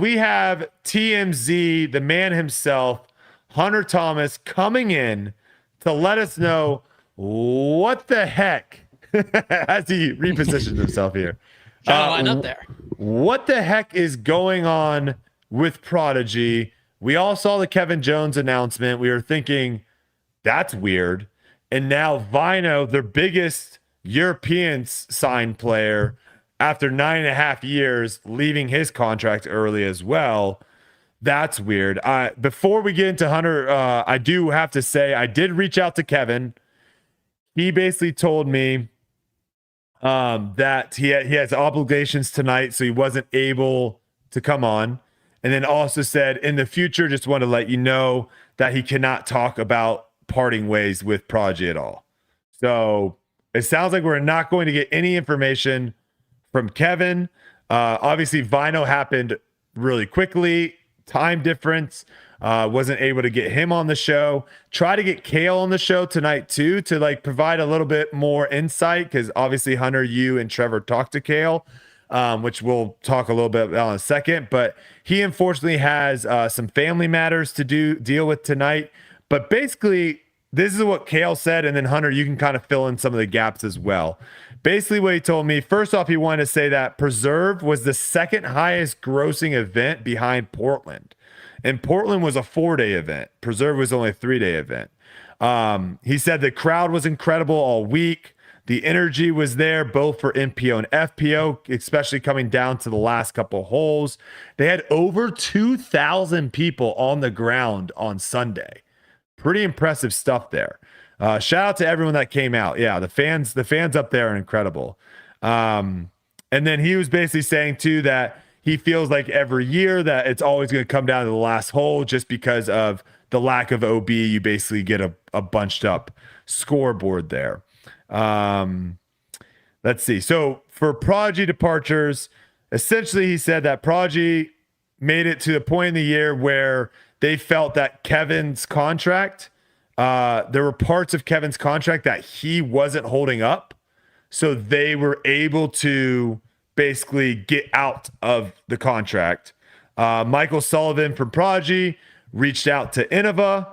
we have TMZ, the man himself, Hunter Thomas, coming in to let us know what the heck, as he repositions himself here. Trying to line up there. What the heck is going on with Prodigy? We all saw the Kevin Jones announcement. We were thinking, that's weird. And now Vino, their biggest European signed player, after 9.5 years, leaving his contract early as well. That's weird. Before we get into Hunter, I do have to say I did reach out to Kevin. He basically told me that he has obligations tonight, so he wasn't able to come on. And then also said, in the future, just want to let you know that he cannot talk about parting ways with Prodigy at all. So it sounds like we're not going to get any information from Kevin. Obviously, Vino happened really quickly. Time difference. Wasn't able to get him on the show. Try to get Kale on the show tonight too, to like provide a little bit more insight, because obviously Hunter, you and Trevor talked to Kale, which we'll talk a little bit about in a second. But he unfortunately has some family matters to deal with tonight. But basically, this is what Kale said, and then Hunter, you can kind of fill in some of the gaps as well. Basically, what he told me, first off, he wanted to say that Preserve was the second highest grossing event behind Portland. And Portland was a 4-day event. Preserve was only a 3-day event. He said the crowd was incredible all week. The energy was there, both for MPO and FPO, especially coming down to the last couple holes. They had over 2,000 people on the ground on Sunday. Pretty impressive stuff there. Shout out to everyone that came out. Yeah, the fans up there are incredible. And then he was basically saying too that he feels like every year that it's always going to come down to the last hole, just because of the lack of OB. You basically get a bunched up scoreboard there. Let's see. So for Prodigy departures, essentially he said that Prodigy made it to the point in the year where they felt that Kevin's contract, there were parts of Kevin's contract that he wasn't holding up. So they were able to basically get out of the contract. Michael Sullivan from Prodigy reached out to Innova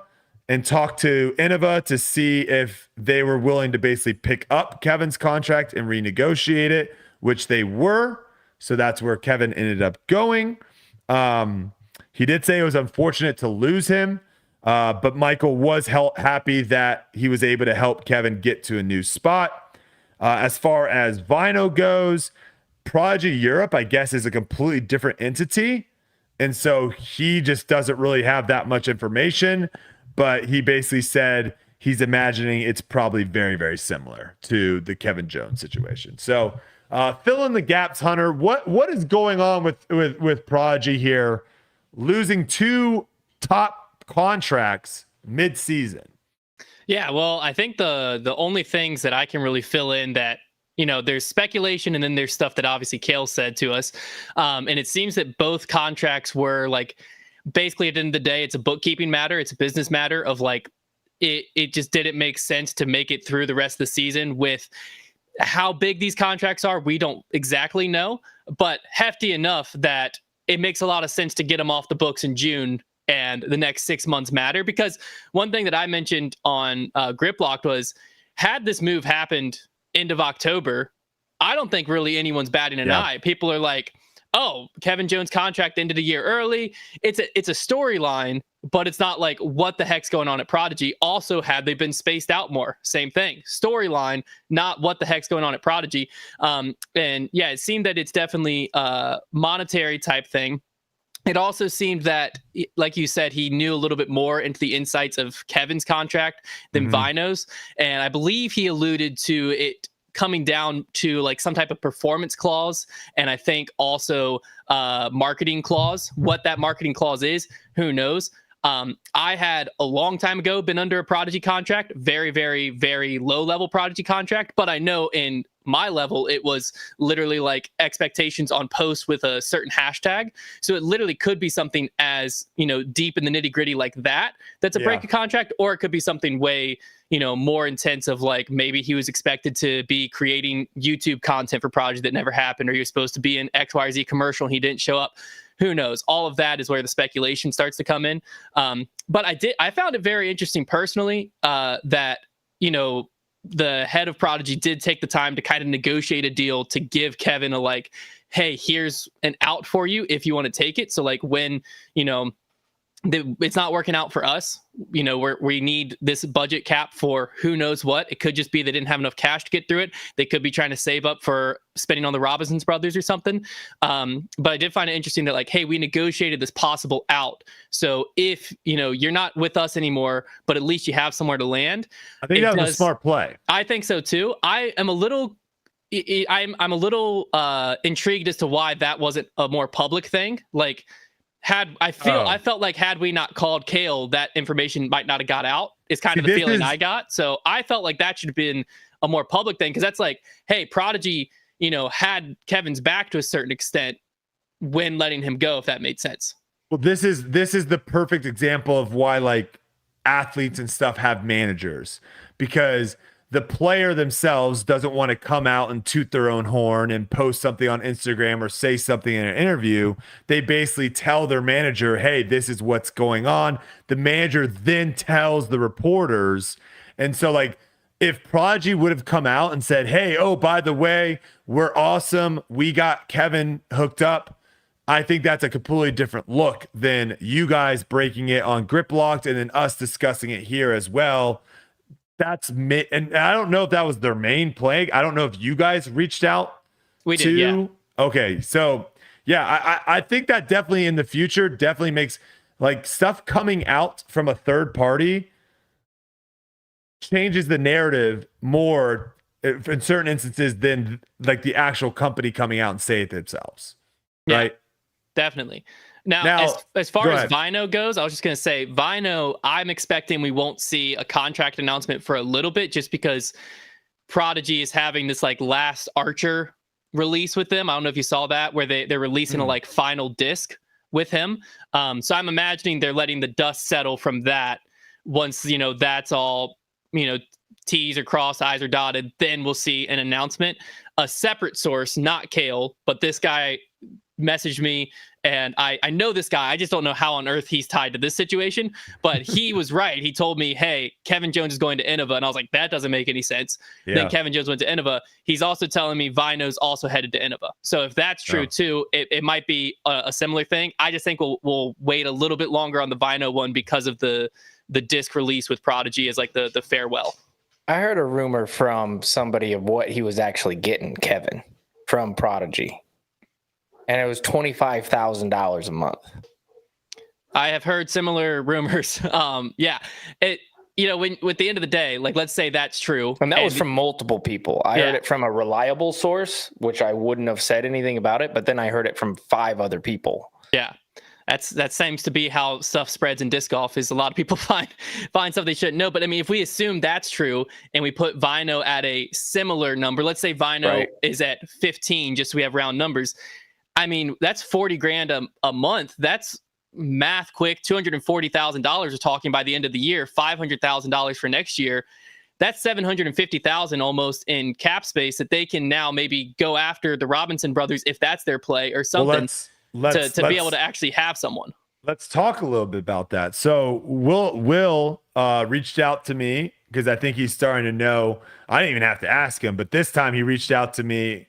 and talked to Innova to see if they were willing to basically pick up Kevin's contract and renegotiate it, which they were. So that's where Kevin ended up going. He did say it was unfortunate to lose him, but Michael was happy that he was able to help Kevin get to a new spot. As far as Vino goes, Prodigy Europe, I guess, is a completely different entity. And so he just doesn't really have that much information, but he basically said he's imagining it's probably very, very similar to the Kevin Jones situation. So fill in the gaps, Hunter. What is going on with Prodigy here, losing 2 top contracts mid-season? Yeah, well, I think the only things that I can really fill in that, there's speculation and then there's stuff that obviously Kale said to us. And it seems that both contracts were like, basically at the end of the day, it's a bookkeeping matter. It's a business matter of like, it just didn't make sense to make it through the rest of the season with how big these contracts are. We don't exactly know, but hefty enough that it makes a lot of sense to get them off the books in June, and the next 6 months matter. Because one thing that I mentioned on Grip Locked was, had this move happened end of October, I don't think really anyone's batting an eye. People are like, oh, Kevin Jones contract ended a year early. It's a storyline, but it's not like what the heck's going on at Prodigy. Also, had they been spaced out more, same thing. Storyline, not what the heck's going on at Prodigy. And yeah, it seemed that it's definitely a monetary type thing. It also seemed that, like you said, he knew a little bit more into the insights of Kevin's contract than Vino's. And I believe he alluded to it coming down to like some type of performance clause. And I think also marketing clause. What that marketing clause is, who knows? I had a long time ago been under a Prodigy contract, very, very, very low level Prodigy contract. But I know in my level, it was literally like expectations on posts with a certain hashtag. So it literally could be something as, deep in the nitty gritty like that. That's a break of contract, or it could be something way, more intense of like, maybe he was expected to be creating YouTube content for Prodigy that never happened, or he was supposed to be in XYZ commercial and he didn't show up. Who knows? All of that is where the speculation starts to come in. But I found it very interesting personally that, you know, the head of Prodigy did take the time to kind of negotiate a deal to give Kevin a like, hey, here's an out for you if you want to take it. So like when, you know, it's not working out for us, you know, we need this budget cap for who knows what. It could just be they didn't have enough cash to get through it. They could be trying to save up for spending on the Robinsons brothers or something. But I did find it interesting that like, hey, we negotiated this possible out. So if, you know, you're not with us anymore, but at least you have somewhere to land. I think that was a smart play. I think so too. I'm a little intrigued as to why that wasn't a more public thing. Like, I felt like had we not called Kale, that information might not have got out. It's kind of the feeling I got. So I felt like that should have been a more public thing, because that's like, hey, Prodigy, you know, had Kevin's back to a certain extent when letting him go, if that made sense. Well, this is the perfect example of why like athletes and stuff have managers, because the player themselves doesn't want to come out and toot their own horn and post something on Instagram or say something in an interview. They basically tell their manager, hey, this is what's going on. The manager then tells the reporters. And so like if Prodigy would have come out and said, hey, oh, by the way, we're awesome, we got Kevin hooked up, I think that's a completely different look than you guys breaking it on Grip Locked and then us discussing it here as well. And I don't know if that was their main play. I don't know if you guys reached out. We did, yeah. Okay, so yeah, I think that definitely in the future definitely makes like stuff coming out from a third party changes the narrative more in certain instances than like the actual company coming out and say it themselves. Yeah, right? Definitely. Now as far as Vino goes, I was just going to say, Vino, I'm expecting we won't see a contract announcement for a little bit, just because Prodigy is having this like last Archer release with them. I don't know if you saw that, where they're releasing a like final disc with him. So I'm imagining they're letting the dust settle from that. Once, you know, that's all, you know, T's are crossed, I's are dotted, then we'll see an announcement. A separate source, not Kale, but this guy messaged me, and I know this guy. I just don't know how on earth he's tied to this situation, but he was right. He told me, hey, Kevin Jones is going to Innova. And I was like, that doesn't make any sense. Yeah. Then Kevin Jones went to Innova. He's also telling me Vino's also headed to Innova. So if that's true too, it might be a similar thing. I just think we'll wait a little bit longer on the Vino one because of the disc release with Prodigy as like the farewell. I heard a rumor from somebody of what he was actually getting, Kevin, from Prodigy. And it was $25,000 a month. I have heard similar rumors. Yeah, it, you know, when at the end of the day, like, let's say that's true, and that was from multiple people. I heard it from a reliable source, which I wouldn't have said anything about it, but then I heard it from 5 other people. Yeah, that seems to be how stuff spreads in disc golf. Is a lot of people find stuff they shouldn't know. But I mean, if we assume that's true and we put Vino at a similar number, let's say Vino is at 15, just so we have round numbers. I mean, that's $40,000 a month. That's math quick. $240,000 we're talking by the end of the year. $500,000 for next year. That's $750,000 almost in cap space that they can now maybe go after the Robinson brothers if that's their play or something, to be able to actually have someone. Let's talk a little bit about that. So Will reached out to me because I think he's starting to know. I didn't even have to ask him, but this time he reached out to me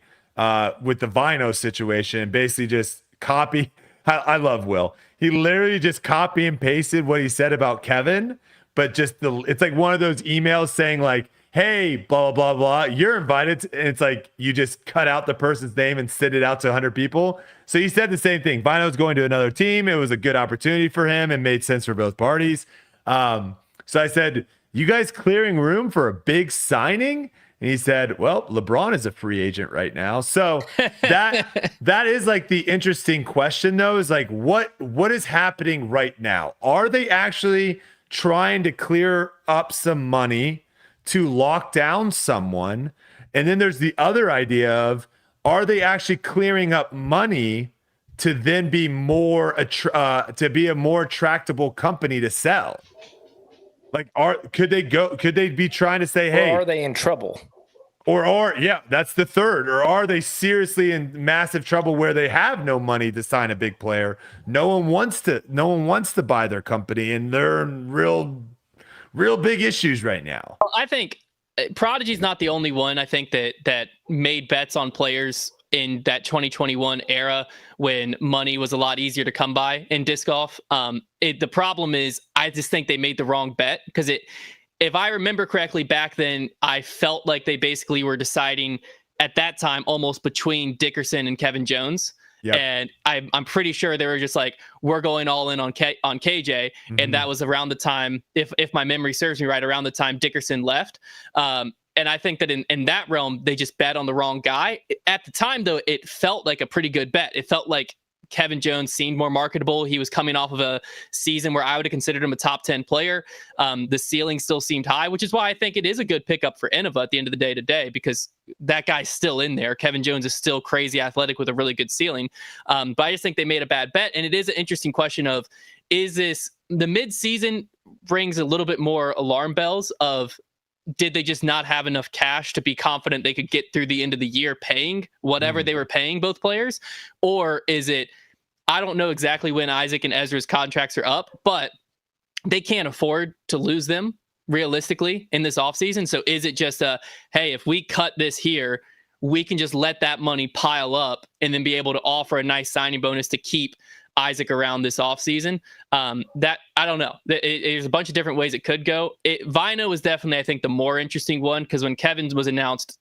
with the Vino situation, basically just copy. I love Will. He literally just copy and pasted what he said about Kevin, but just it's like one of those emails saying like, hey, blah, blah, blah, you're invited. And it's like, you just cut out the person's name and send it out to 100 people. So he said the same thing. Vino's going to another team. It was a good opportunity for him and made sense for both parties. So I said, you guys clearing room for a big signing? And he said, well, LeBron is a free agent right now. So that is like the interesting question, though, is like, what is happening right now? Are they actually trying to clear up some money to lock down someone? And then there's the other idea of, are they actually clearing up money to then be more to be a more attractable company to sell? Like, could they be trying to say, hey, or are they in trouble? Or yeah, that's the third. Or are they seriously in massive trouble where they have no money to sign a big player? No one wants to buy their company, and they're in real big issues right now. I think Prodigy's not the only one. I think that made bets on players in that 2021 era when money was a lot easier to come by in disc golf. The problem is, I just think they made the wrong bet, because if I remember correctly, back then, I felt like they basically were deciding at that time almost between Dickerson and Kevin Jones. Yep. And I'm pretty sure they were just like, we're going all in on KJ. Mm-hmm. And that was around the time, if my memory serves me right, around the time Dickerson left. And I think that in that realm, they just bet on the wrong guy. At the time, though, it felt like a pretty good bet. It felt like Kevin Jones seemed more marketable. He was coming off of a season where I would have considered him a top 10 player. The ceiling still seemed high, which is why I think it is a good pickup for Innova at the end of the day today, because that guy's still in there. Kevin Jones is still crazy athletic with a really good ceiling. But I just think they made a bad bet. And it is an interesting question of, is this the midseason rings a little bit more alarm bells of, did they just not have enough cash to be confident they could get through the end of the year paying whatever they were paying both players? Or is it, I don't know exactly when Isaac and Ezra's contracts are up, but they can't afford to lose them realistically in this offseason. So is it just hey, if we cut this here, we can just let that money pile up and then be able to offer a nice signing bonus to keep Isaac around this offseason? That I don't know. There's a bunch of different ways it could go. Vino was definitely, I think, the more interesting one, because when Kevin's was announced,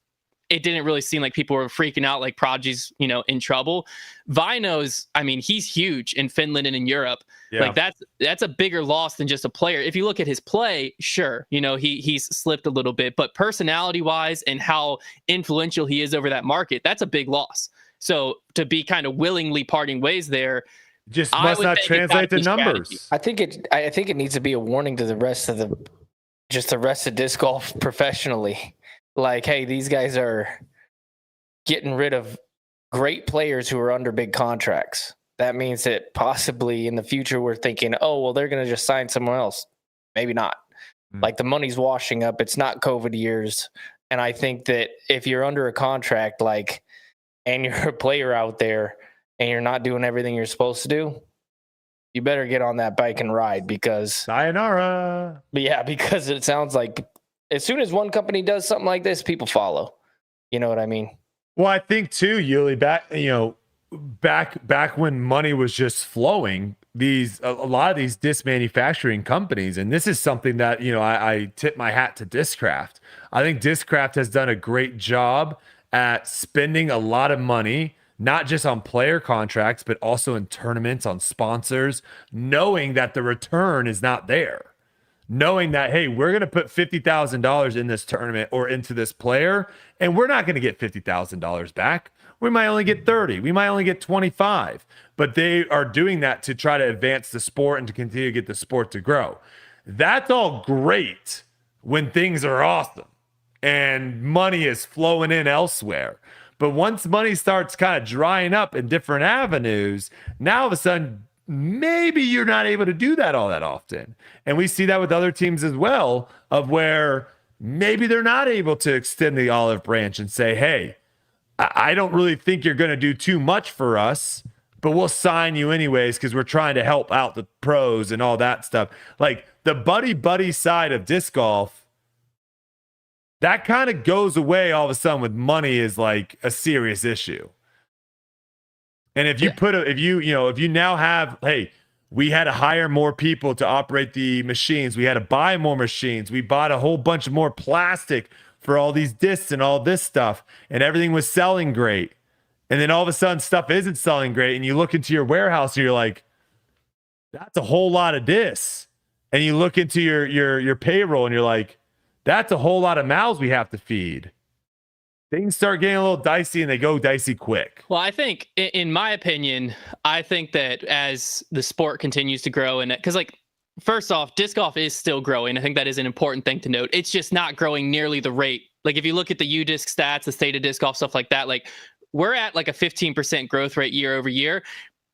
it didn't really seem like people were freaking out like Prodigy's, in trouble. Vino's, I mean, he's huge in Finland and in Europe. Yeah. Like that's a bigger loss than just a player. If you look at his play, sure, he's slipped a little bit, but personality wise and how influential he is over that market, that's a big loss. So to be kind of willingly parting ways there, just must not translate to numbers. I think it needs to be a warning to the rest of disc golf professionally. Like, hey, these guys are getting rid of great players who are under big contracts. That means that possibly in the future we're thinking, oh, well, they're going to just sign someone else. Maybe not. Like, the money's washing up. It's not COVID years. And I think that if you're under a contract, and you're a player out there and you're not doing everything you're supposed to do, you better get on that bike and ride, because sayonara. Yeah, because it sounds like as soon as one company does something like this, people follow. You know what I mean? Well, I think too, Yuli, back when money was just flowing, a lot of these disc manufacturing companies, and this is something that, I tip my hat to Discraft. I think Discraft has done a great job at spending a lot of money, not just on player contracts, but also in tournaments, on sponsors, knowing that the return is not there. Knowing that, hey, we're going to put $50,000 in this tournament or into this player, and we're not going to get $50,000 back. We might only get 30. We might only get 25. But they are doing that to try to advance the sport and to continue to get the sport to grow. That's all great when things are awesome and money is flowing in elsewhere. But once money starts kind of drying up in different avenues, now all of a sudden, maybe you're not able to do that all that often. And we see that with other teams as well, of where maybe they're not able to extend the olive branch and say, hey, I don't really think you're going to do too much for us, but we'll sign you anyways because we're trying to help out the pros and all that stuff. Like, the buddy side of disc golf, that kind of goes away all of a sudden with money is like a serious issue. And if you if you now have, hey, we had to hire more people to operate the machines. We had to buy more machines. We bought a whole bunch of more plastic for all these discs and all this stuff, and everything was selling great. And then all of a sudden stuff isn't selling great. And you look into your warehouse and you're like, that's a whole lot of discs. And you look into your payroll and you're like, that's a whole lot of mouths we have to feed. Things start getting a little dicey, and they go dicey quick. Well, I think, in my opinion, I think that as the sport continues to grow, and because, first off, disc golf is still growing. I think that is an important thing to note. It's just not growing nearly the rate. Like, if you look at the UDisc stats, the state of disc golf, stuff like that, we're at a 15% growth rate year over year.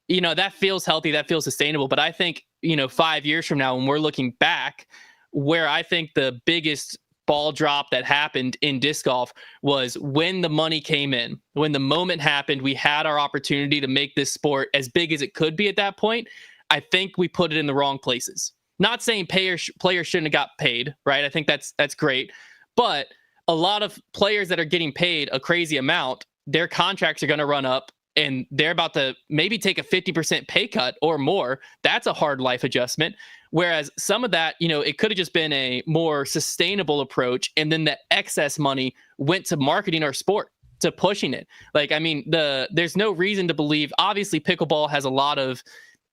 That feels healthy. That feels sustainable. But I think, 5 years from now, when we're looking back, where I think the biggest ball drop that happened in disc golf was when the money came in, when the moment happened, we had our opportunity to make this sport as big as it could be at that point. I think we put it in the wrong places. Not saying players shouldn't have got paid, right? I think that's great. But a lot of players that are getting paid a crazy amount, their contracts are going to run up and they're about to maybe take a 50% pay cut or more. That's a hard life adjustment. Whereas some of that, it could have just been a more sustainable approach. And then the excess money went to marketing our sport, to pushing it. Like, I mean, there's no reason to believe, obviously pickleball has a lot of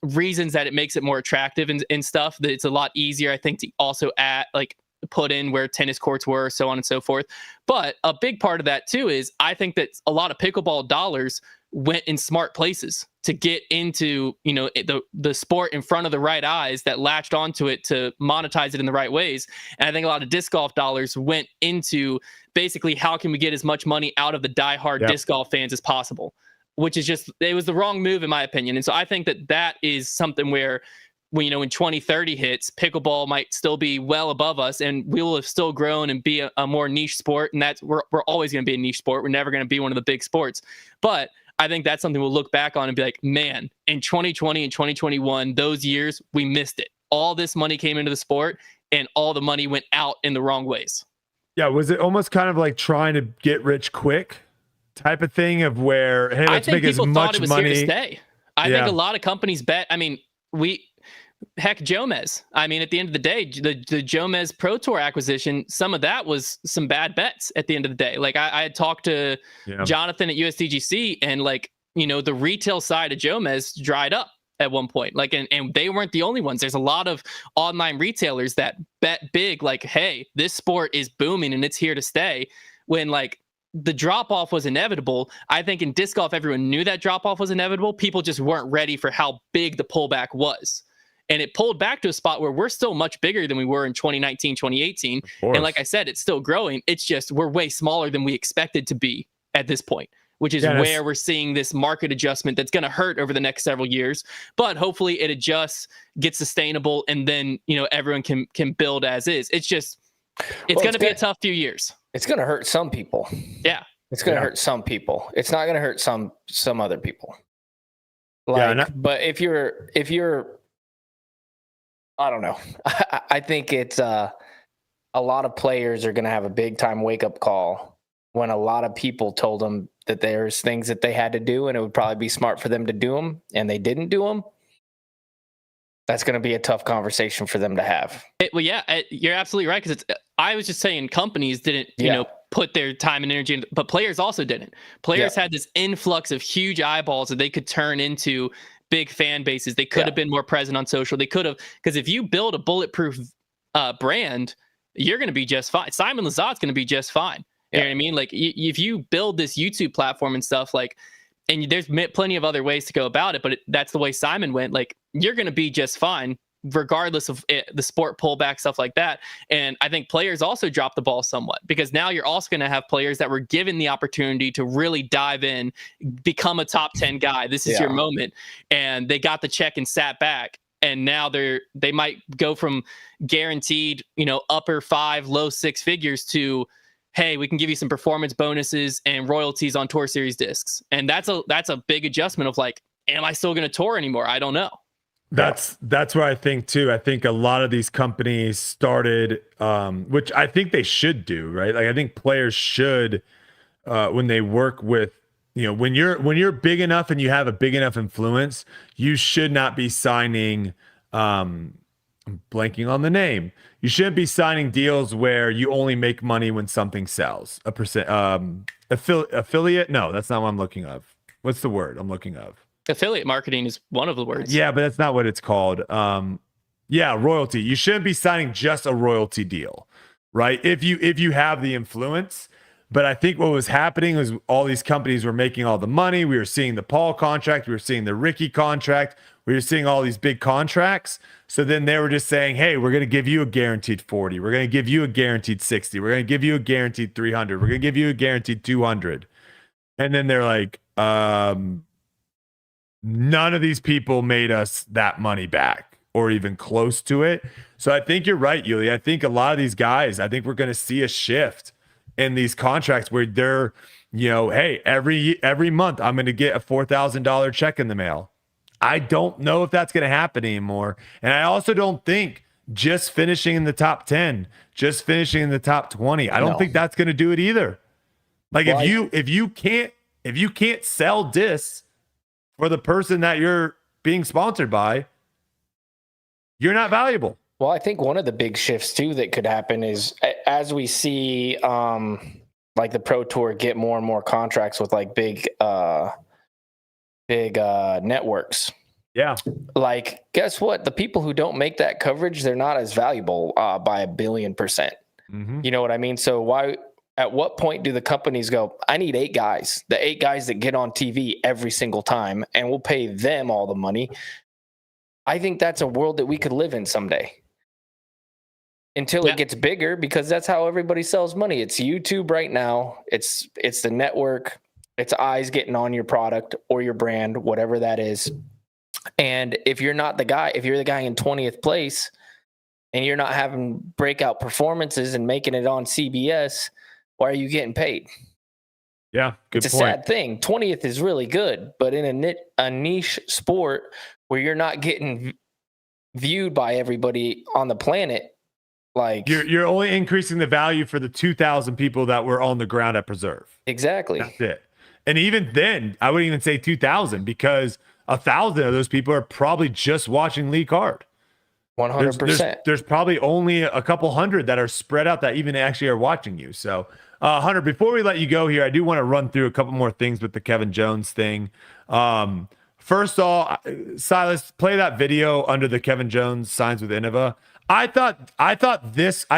reasons that it makes it more attractive and stuff, that it's a lot easier, I think, to also put in where tennis courts were, so on and so forth. But a big part of that too is I think that a lot of pickleball dollars went in smart places to get into, the sport in front of the right eyes that latched onto it to monetize it in the right ways. And I think a lot of disc golf dollars went into basically how can we get as much money out of the diehard disc golf fans as possible, which is it was the wrong move in my opinion. And so I think that is something where, when 2030 hits, pickleball might still be well above us, and we will have still grown and be a more niche sport. And we're always going to be a niche sport. We're never going to be one of the big sports. But I think that's something we'll look back on and be like, man, in 2020 and 2021, those years, we missed it. All this money came into the sport and all the money went out in the wrong ways. Yeah. Was it almost kind of like trying to get rich quick type of thing of where, hey, let's make as much money? Here to stay. I think a lot of companies bet. I mean, heck, Jomez. I mean, at the end of the day, the Jomez Pro Tour acquisition, some of that was some bad bets at the end of the day. Like I had talked to Jonathan at USDGC, and the retail side of Jomez dried up at one point. And they weren't the only ones. There's a lot of online retailers that bet big, like, hey, this sport is booming and it's here to stay. When the drop off was inevitable. I think in disc golf, everyone knew that drop off was inevitable. People just weren't ready for how big the pullback was. And it pulled back to a spot where we're still much bigger than we were in 2019, 2018. And like I said, it's still growing. It's just we're way smaller than we expected to be at this point, which is where we're seeing this market adjustment that's going to hurt over the next several years. But hopefully it adjusts, gets sustainable, and then, everyone can build as is. It's going to be a tough few years. It's going to hurt some people. Yeah. It's going to hurt some people. It's not going to hurt some other people. But if you're I don't know. I think it's a lot of players are going to have a big time wake up call when a lot of people told them that there's things that they had to do and it would probably be smart for them to do them, and they didn't do them. That's going to be a tough conversation for them to have. You're absolutely right. Because I was just saying companies didn't, put their time and energy in, but players also didn't. Players had this influx of huge eyeballs that they could turn into big fan bases. They could have been more present on social. They could have, because if you build a bulletproof brand, you're going to be just fine. Simon Lazat's going to be just fine. You know what I mean? If you build this YouTube platform and stuff, and there's plenty of other ways to go about it, but that's the way Simon went. You're going to be just fine, regardless of the sport pullback, stuff like that. And I think players also dropped the ball somewhat, because now you're also going to have players that were given the opportunity to really dive in, become a top 10 guy. This is your moment. And they got the check and sat back. And now they might go from guaranteed, upper 5, low 6 figures to, hey, we can give you some performance bonuses and royalties on Tour Series discs. And that's a big adjustment of am I still going to tour anymore? I don't know. That's what I think too. I think a lot of these companies started, which I think they should do, right? I think players should, when they work with, when you're big enough and you have a big enough influence, you should not be signing, I'm blanking on the name. You shouldn't be signing deals where you only make money when something sells. Affiliate? No, that's not what I'm looking of. What's the word I'm looking of? Affiliate marketing is one of the words. Yeah, but that's not what it's called. Royalty. You shouldn't be signing just a royalty deal, right? If you have the influence. But I think what was happening was all these companies were making all the money. We were seeing the Paul contract. We were seeing the Ricky contract. We were seeing all these big contracts. So then they were just saying, hey, we're going to give you a guaranteed 40. We're going to give you a guaranteed 60. We're going to give you a guaranteed 300. We're going to give you a guaranteed 200. And then they're like, none of these people made us that money back. or even close to it. So I think you're right, Yuli. I think a lot of these guys, I think we're going to see a shift in these contracts where they're, hey, every month I'm going to get a $4,000 check in the mail. I don't know if that's going to happen anymore. And I also don't think just finishing in the top 10, just finishing in the top 20, I don't think that's going to do it either. Like if you can't sell discs for the person that you're being sponsored by, you're not valuable. Well, I think one of the big shifts too that could happen is as we see like the Pro Tour get more and more contracts with like big networks. Yeah. Like, guess what? The people who don't make that coverage, they're not as valuable by 1,000,000,000%. Mm-hmm. You know what I mean? So at what point do the companies go, I need 8 guys, the 8 guys that get on TV every single time, and we'll pay them all the money? I think that's a world that we could live in someday until it gets bigger, because that's how everybody sells money. It's YouTube right now. It's the network. It's eyes getting on your product or your brand, whatever that is. And if you're not the guy, if you're the guy in 20th place and you're not having breakout performances and making it on CBS, why are you getting paid? Yeah, good it's a point. sad thing. 20th is really good, but in a niche sport where you're not getting viewed by everybody on the planet, like you're only increasing the value for the 2,000 people that were on the ground at Preserve. Exactly. That's it. And even then, I wouldn't even say 2,000, because 1,000 of those people are probably just watching Lee Card. 100%. There's probably only a couple hundred that are spread out that even actually are watching you. So, Hunter, before we let you go here, I do want to run through a couple more things with the Kevin Jones thing. First of all, Silas, play that video under the Kevin Jones signs with Innova. I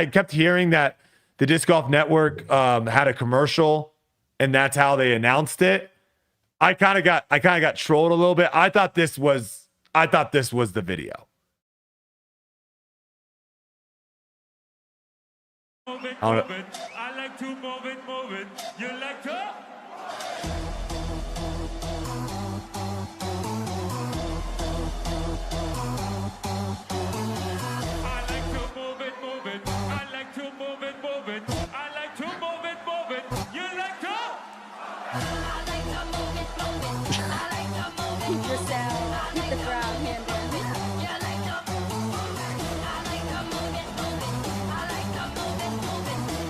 kept hearing that the Disc Golf Network had a commercial, and that's how they announced it. I kind of got trolled a little bit. I thought this was the video. Move it. I like to move it. You like to? I like to move it. I like to move it. I like to move it. You like to? I like to move it. I like to move it. Keep yourself, keep the crowd handling. You like to move it. I like to move it. I like to move it.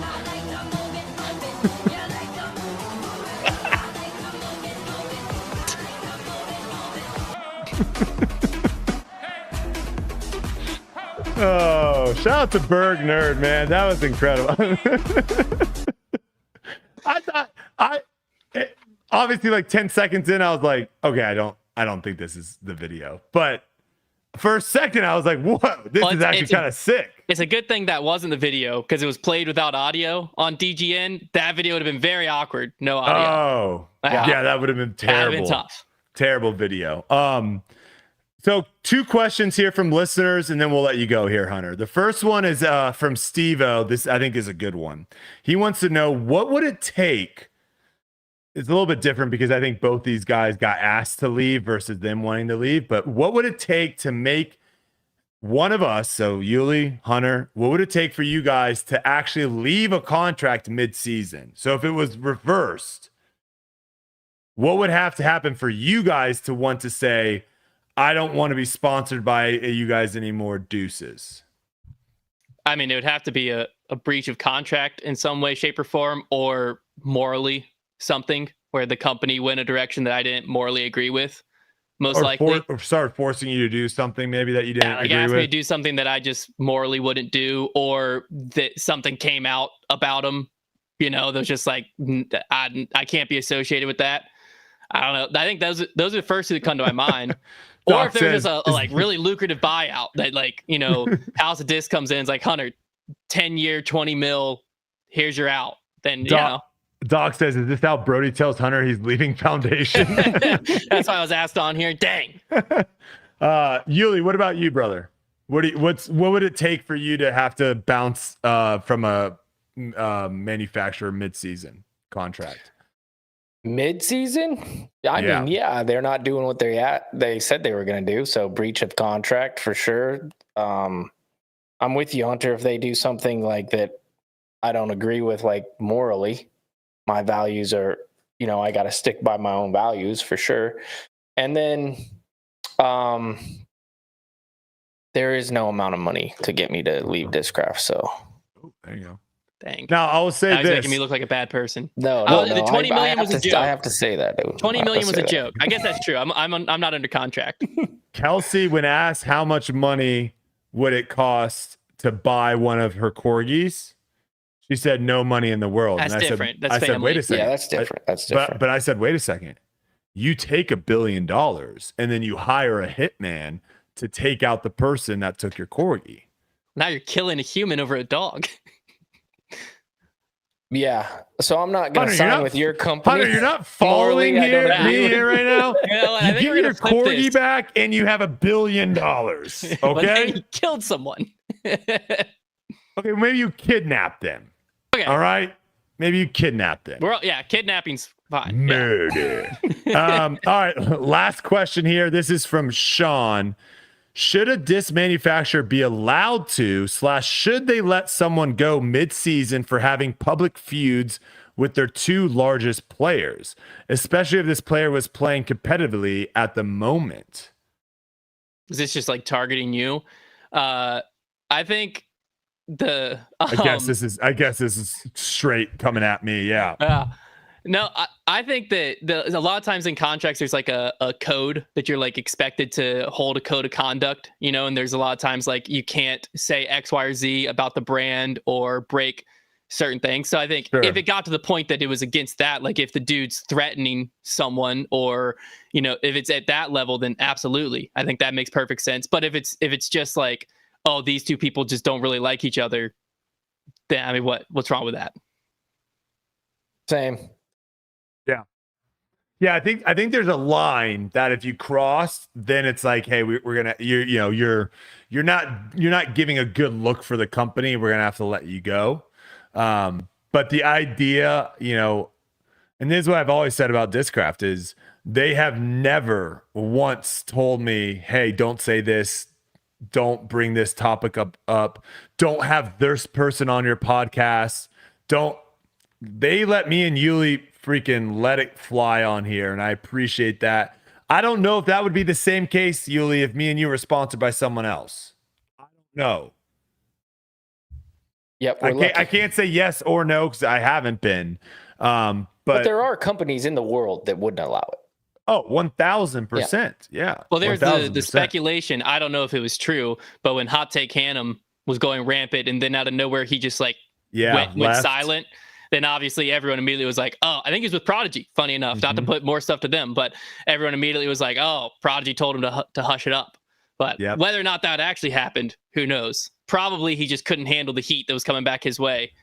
I like to move it. You like to move it. I like to move it. Oh, shout out to Berg Nerd, man. That was incredible. Obviously like 10 seconds in, I was like, okay, I don't think this is the video. But for a second, I was like, whoa, this is actually kind of sick. It's a good thing that wasn't the video, because it was played without audio on DGN. That video would have been very awkward. No audio. Oh, yeah, that would have been terrible. That would have been tough. Terrible video. So 2 questions here from listeners, and then we'll let you go here, Hunter. The first one is from Steve-O. This, I think, is a good one. He wants to know, what would it take? It's a little bit different because I think both these guys got asked to leave versus them wanting to leave. But what would it take to make one of us, so Yuli, Hunter, what would it take for you guys to actually leave a contract mid-season? So if it was reversed, what would have to happen for you guys to want to say, I don't want to be sponsored by you guys anymore, deuces? I mean, it would have to be a breach of contract in some way, shape, or form, or morally something where the company went a direction that I didn't morally agree with, most likely. Or start forcing you to do something maybe that you didn't agree ask with. me to do something that I just morally wouldn't do, or that something came out about them. There's just like, I can't be associated with that. I don't know. I think those are the first two that come to my mind. Or if there's just a like really lucrative buyout that House of Disc comes in, it's like, Hunter, 10-year, 20 mil, here's your out. Then, Doc says, is this how Brody tells Hunter he's leaving Foundation? That's why I was asked on here. Dang. Yuli, what about you, brother? What would it take for you to have to bounce from a manufacturer mid-season contract? Mid-season? I mean, yeah, they're not doing what they said they were going to do. So breach of contract for sure. I'm with you, Hunter. If they do something like that, I don't agree with, like morally, my values are, I got to stick by my own values for sure. And then, there is no amount of money to get me to leave Discraft. So there you go. Dang. Now I will say Now he's this. making me look like a bad person. no, the 20 million was a joke. I have to say that. Dude. 20 million was a joke. I guess that's true. I'm not under contract. Kelsey, when asked how much money would it cost to buy one of her corgis, she said no money in the world. That's and I different. Said, That's I said, wait family. a second. Yeah, that's different. That's different. But I said, wait a second. You take $1 billion and then you hire a hitman to take out the person that took your corgi. Now you're killing a human over a dog. Yeah. So I'm not going to sign with your company. Hunter, you're not following Morally, I me here right now. You know what? I You think give we're me gonna your flip corgi this. back and you have $1 billion. But then Okay. you killed someone. Okay. Maybe you kidnapped them. Okay. All right. Maybe you kidnapped them. Kidnapping's fine. Yeah. Murder. All right. Last question here. This is from Sean. Should a disc manufacturer be allowed to, / should they let someone go mid-season for having public feuds with their 2 largest players, especially if this player was playing competitively at the moment? Is this just like targeting you? I think I guess this is straight coming at me. Yeah. No, I think that a lot of times in contracts, there's like a code that you're like expected to hold a code of conduct, and there's a lot of times like you can't say X, Y, or Z about the brand or break certain things. So I think if it got to the point that it was against that, like if the dude's threatening someone or, if it's at that level, then absolutely. I think that makes perfect sense. But if it's just like, oh, these 2 people just don't really like each other, then I mean, what's wrong with that? Same. Yeah, I think there's a line that if you cross, then it's like, hey, we're gonna you're not giving a good look for the company. We're gonna have to let you go. But the idea, and this is what I've always said about Discraft is they have never once told me, hey, don't say this, don't bring this topic up, don't have this person on your podcast, they let me and Yuli freaking let it fly on here, and I appreciate that. I don't know if that would be the same case, Yuli, if me and you were sponsored by someone else. I don't know. Yep, I can't say yes or no because I haven't been. But there are companies in the world that wouldn't allow it. Oh, 1,000%. Yeah. Well, there's 1,000%. the speculation. I don't know if it was true, but when Hot Take Hannum was going rampant and then out of nowhere he just like went silent, then obviously everyone immediately was like, oh, I think he was with Prodigy, funny enough, not to put more stuff to them, but everyone immediately was like, oh, Prodigy told him to hush it up. But whether or not that actually happened, who knows? Probably he just couldn't handle the heat that was coming back his way.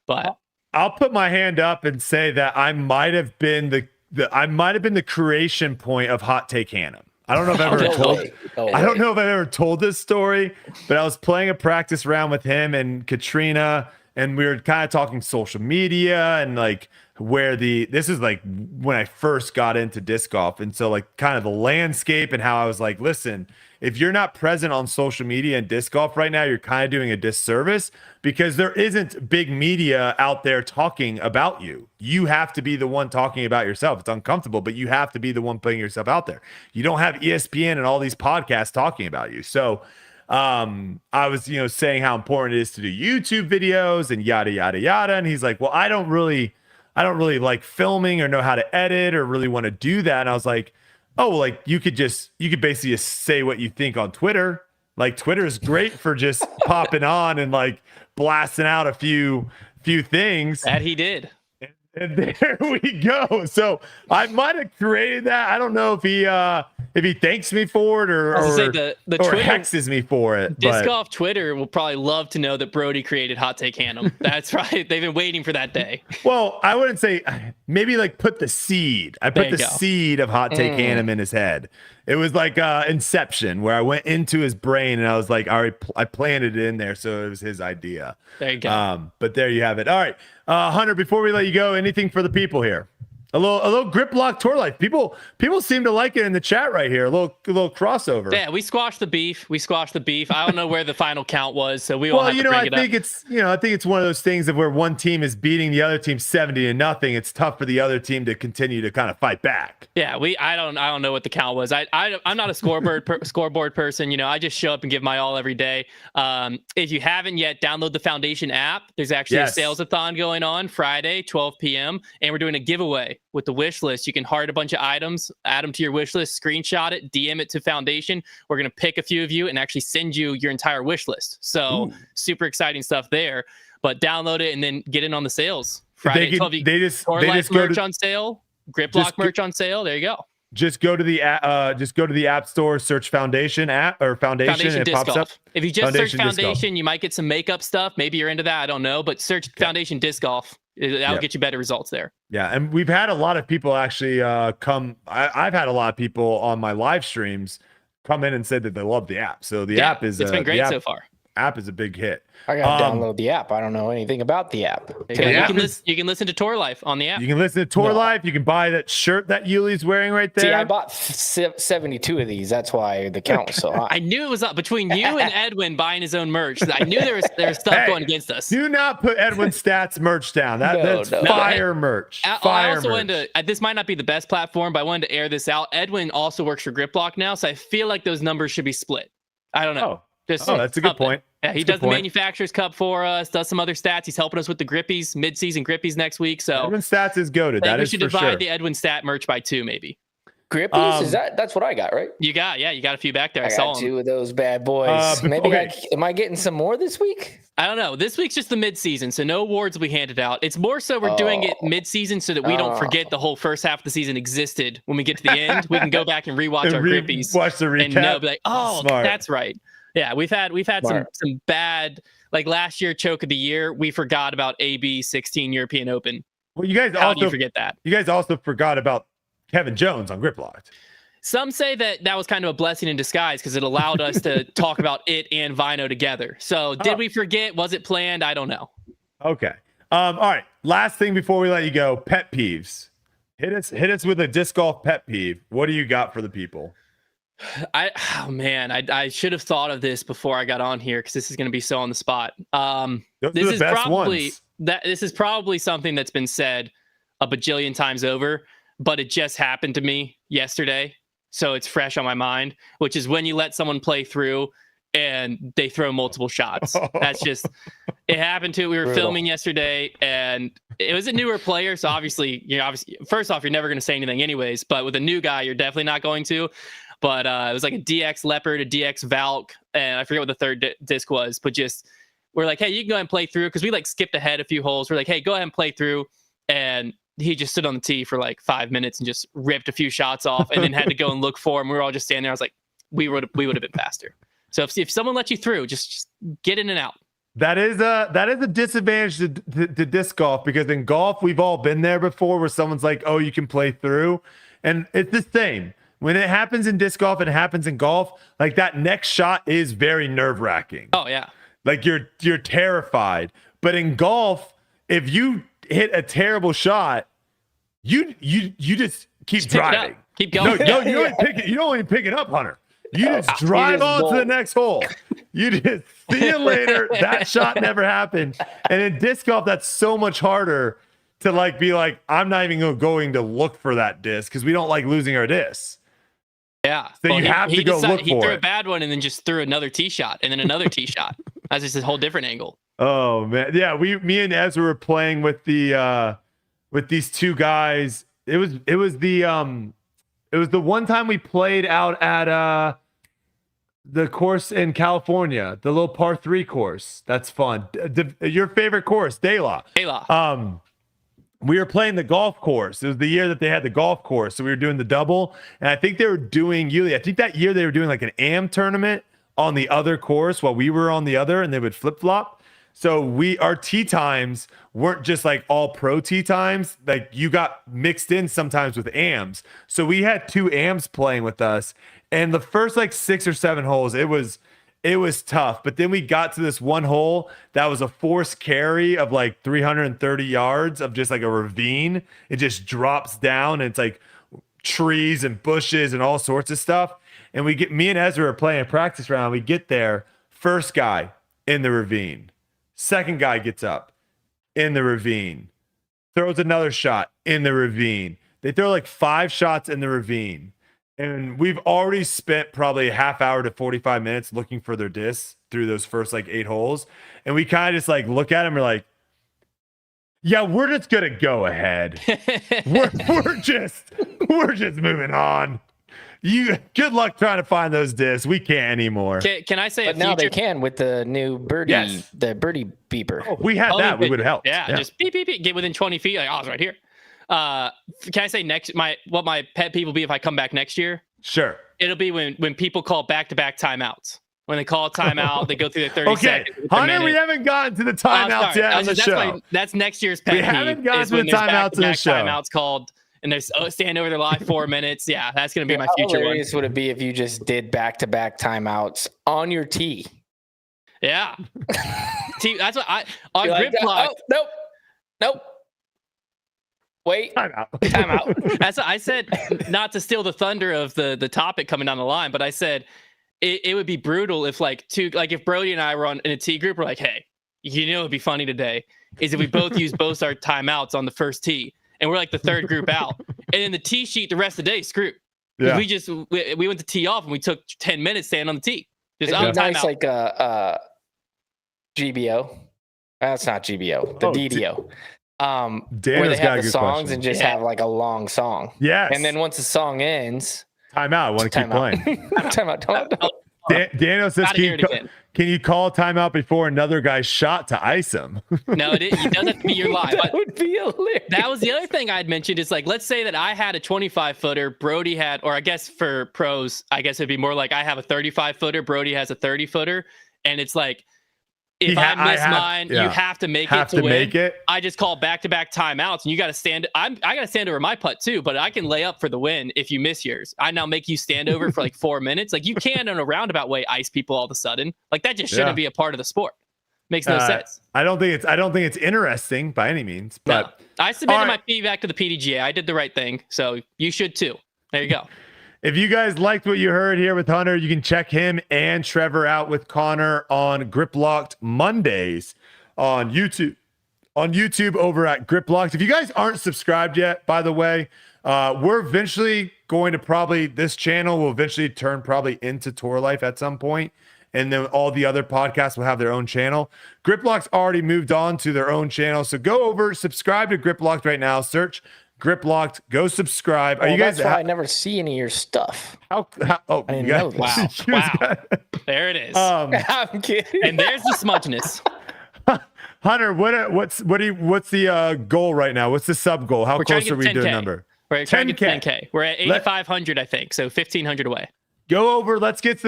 But I'll put my hand up and say that I might have been the creation point of Hot Take Hannum. I don't know if I've ever I don't know if I've ever told this story, but I was playing a practice round with him and Katrina, and we were kind of talking social media and like this is like when I first got into disc golf. And so like kind of the landscape and how I was like, listen, if you're not present on social media and disc golf right now, you're kind of doing a disservice because there isn't big media out there talking about you. You have to be the one talking about yourself. It's uncomfortable, but you have to be the one putting yourself out there. You don't have ESPN and all these podcasts talking about you. So I was, saying how important it is to do YouTube videos and yada, yada, yada. And he's like, well, I don't really like filming or know how to edit or really want to do that. And I was like, oh, like you could basically just say what you think on Twitter. Like Twitter is great for just popping on and like blasting out a few things. That he did. And there we go. So I might have created that. I don't know if he thanks me for it or the Twitter, hexes me for it. Disc Golf Twitter will probably love to know that Brody created Hot Take Hannum. That's right. They've been waiting for that day. Well, I wouldn't say maybe like put the seed. I put the seed of Hot Take Hannum in his head. It was like Inception, where I went into his brain and I was like, all right, I planted it in there, so it was his idea. There you go. But there you have it. All right, Hunter. Before we let you go, anything for the people here? A little grip lock tour life. People seem to like it in the chat right here. A little crossover. Yeah, we squashed the beef. I don't know where the final count was, so we all Well, have to bring I it think up. it's one of those things of where one team is beating the other team 70-0. It's tough for the other team to continue to kind of fight back. Yeah, I don't know what the count was. I'm not a scoreboard person. I just show up and give my all every day. If you haven't yet, download the Foundation app. There's actually a sales-a-thon going on Friday, 12 p.m. and we're doing a giveaway with the wish list. You can heart a bunch of items, add them to your wish list, screenshot it, DM it to Foundation. We're gonna pick a few of you and actually send you your entire wish list. So super exciting stuff there. But download it and then get in on the sales. Friday, 12. They just merch on sale. Grip lock merch on sale. There you go. Just go to the app store, search Foundation app or Foundation and it Disc pops Golf. up. If you just search Disc Golf. Foundation, you might get some makeup stuff. Maybe you're into that. I don't know. But search Foundation Disc Golf. That'll get you better results there. Yeah, and we've had a lot of people actually come. I've had a lot of people on my live streams come in and say that they love the app. So the app is it's been great so far. App is a big hit. I gotta download the app. I don't know anything about the app. You can listen to Tour Life on the app. You can listen to Tour Life. You can buy that shirt that Yuli's wearing right there. See, I bought 72 of these. That's why the count was so high. I knew it was up between you and Edwin buying his own merch. I knew there was stuff going against us. Do not put Edwin Stats merch down. That's fire merch. I also wanted to. This might not be the best platform, but I wanted to air this out. Edwin also works for Grip Lock now, so I feel like those numbers should be split. I don't know. That's a good point. Yeah, he does the Manufacturers Cup for us, does some other stats. He's helping us with the grippies, mid-season grippies next week. So Edwin Stats is goated. That we is should for divide sure. the Edwin Stat merch by 2, maybe. Grippies? That's what I got, right? You got a few back there. I got saw 2 of those bad boys. Maybe am I getting some more this week? I don't know. This week's just the mid-season, so no awards will be handed out. It's more so we're doing it mid-season so that we don't forget the whole first half of the season existed. When we get to the end, we can go back and rewatch our grippies. Watch the recap. And know, be like, Smart. That's right. Yeah, we've had some bad, like last year choke of the year. We forgot about AB 16 European Open. Well, you guys How do you forget that? You guys also forgot about Kevin Jones on Grip Locked. Some say that was kind of a blessing in disguise because it allowed us to talk about it and Vino together. So did we forget? Was it planned? I don't know. Okay. All right. Last thing before we let you go, pet peeves. Hit us with a disc golf pet peeve. What do you got for the people? I should have thought of this before I got on here because this is going to be so on the spot. This is probably something that's been said a bajillion times over, but it just happened to me yesterday, so it's fresh on my mind. Which is when you let someone play through and they throw multiple shots. That's just it happened to. We were filming yesterday, and it was a newer player, so obviously, first off, you're never going to say anything anyways. But with a new guy, you're definitely not going to. But it was like a DX Leopard, a DX Valk, and I forget what the third disc was. But just we're like, hey, you can go ahead and play through because we like skipped ahead a few holes. We're like, hey, go ahead and play through, and he just stood on the tee for like 5 minutes and just ripped a few shots off, and then had to go and look for him. We were all just standing there. I was like, we would have been faster. So if someone lets you through, just get in and out. That is a disadvantage to disc golf because in golf we've all been there before where someone's like, oh, you can play through, and it's the same. When it happens in disc golf and it happens in golf, like that next shot is very nerve-wracking. Oh yeah. Like you're terrified. But in golf, if you hit a terrible shot, you just keep driving. Keep going. No, you don't even pick it up, Hunter. You just drive on to the next hole. You just see you later. That shot never happened. And in disc golf, that's so much harder to like be like, I'm not even going to look for that disc because we don't like losing our discs. Yeah. So you have to go look for it. He threw a bad one and then just threw another tee shot and then another tee shot. That's just a whole different angle. Oh man. Yeah, me and Ezra were playing with these two guys. It was the one time we played out at the course in California, the little par 3 course. That's fun. Your favorite course, De La. We were playing the golf course. It was the year that they had the golf course. So we were doing the double. And I think they were doing, Yuli, I think that year they were doing like an AM tournament on the other course while we were on the other, and they would flip-flop. So our tee times weren't just like all pro tee times. Like you got mixed in sometimes with AMs. So we had 2 AMs playing with us. And the first like 6 or 7 holes, it was it was tough. But then we got to this one hole that was a forced carry of like 330 yards of just like a ravine. It just drops down and it's like trees and bushes and all sorts of stuff. And me and Ezra are playing a practice round. We get there, first guy in the ravine, second guy gets up in the ravine, throws another shot in the ravine. They throw like 5 shots in the ravine. And we've already spent probably a half hour to 45 minutes looking for their discs through those first like 8 holes. And we kind of just like look at them. We're like, yeah, we're just going to go ahead. we're just moving on. Good luck trying to find those discs. We can't anymore. Can I say? But now they can with the new birdie, the birdie beeper. Oh, we had that. We would have helped. Yeah, just beep beep beep. Get within 20 feet. Like, oh, it's right here. Can I say what my pet peeve will be if I come back next year? Sure. It'll be when people call back-to-back timeouts. When they call a timeout, they go through the 30 okay, seconds. Hunter, we haven't gotten to the timeouts yet on the show. That's next year's pet peeve. We haven't gotten to the timeouts in the show. Timeouts called, and there's stand over their live 4 minutes. Yeah, that's going to be my future one. How hilarious would it be if you just did back-to-back timeouts on your tee? Yeah. That's what on You're grip like, block. Oh, nope. Wait. Timeout. That's what I said, not to steal the thunder of the topic coming down the line, but I said it would be brutal if if Brody and I were in a T group, we're like, hey, it'd be funny today is if we both use both our timeouts on the first tee and we're like the third group out. And then the tee sheet the rest of the day screwed. Yeah. We went to tee off and we took 10 minutes staying on the tee. Just nice like GBO. That's not GBO. The DDO. Where they have the songs and just have like a long song. Yes. And then once the song ends, timeout. I want to keep playing. Timeout. Daniel says, can you call timeout before another guy shot to ice him? No, it doesn't have to be your line. That would be hilarious. That was the other thing I'd mentioned is like, let's say that I had a 25-footer, Brody had, or I guess for pros, I guess it'd be more like I have a 35-footer, Brody has a 30-footer. And it's like, if I miss mine, you have to make it to win. I just call back-to-back timeouts, and you got to stand. I got to stand over my putt too, but I can lay up for the win if you miss yours. I now make you stand over for like 4 minutes. Like you can in a roundabout way ice people all of a sudden. Like that just shouldn't be a part of the sport. Makes no sense. I don't think it's interesting by any means. But no. I submitted my feedback to the PDGA. I did the right thing, so you should too. There you go. If you guys liked what you heard here with Hunter, you can check him and Trevor out with Connor on Grip Locked Mondays on YouTube. On YouTube over at Grip Locked. If you guys aren't subscribed yet, by the way, we're eventually going to this channel will eventually turn probably into Tour Life at some point, and then all the other podcasts will have their own channel. Grip Locked's already moved on to their own channel, so go over, subscribe to Grip Locked right now. Search Grip Locked. Go subscribe. Are you guys? That's why I never see any of your stuff. I didn't know. Wow. There it is. I'm kidding. And there's the smudgeness. Hunter, what's the goal right now? What's the sub goal? How close are we to the number? We're trying to get 10K. We're at 8,500, I think. So 1,500 away. Go over. Let's get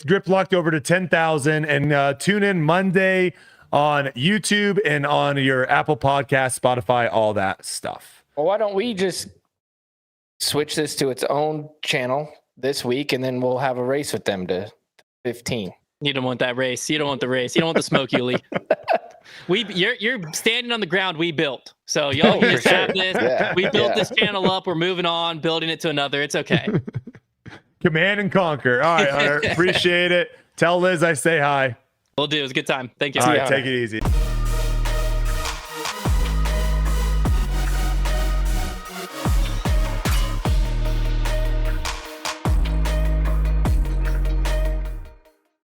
Grip Locked over to 10,000 and tune in Monday on YouTube and on your Apple Podcast, Spotify, all that stuff. Well, why don't we just switch this to its own channel this week, and then we'll have a race with them to 15. You don't want that race. You don't want the race. You don't want the smoke, Yuli. You're standing on the ground we built. So y'all can just have this. Yeah, we built this channel up. We're moving on, building it to another. It's okay. Command and conquer. All right, Hunter. Appreciate it. Tell Liz I say hi. We'll do. It was a good time. Thank you. All right, take it easy.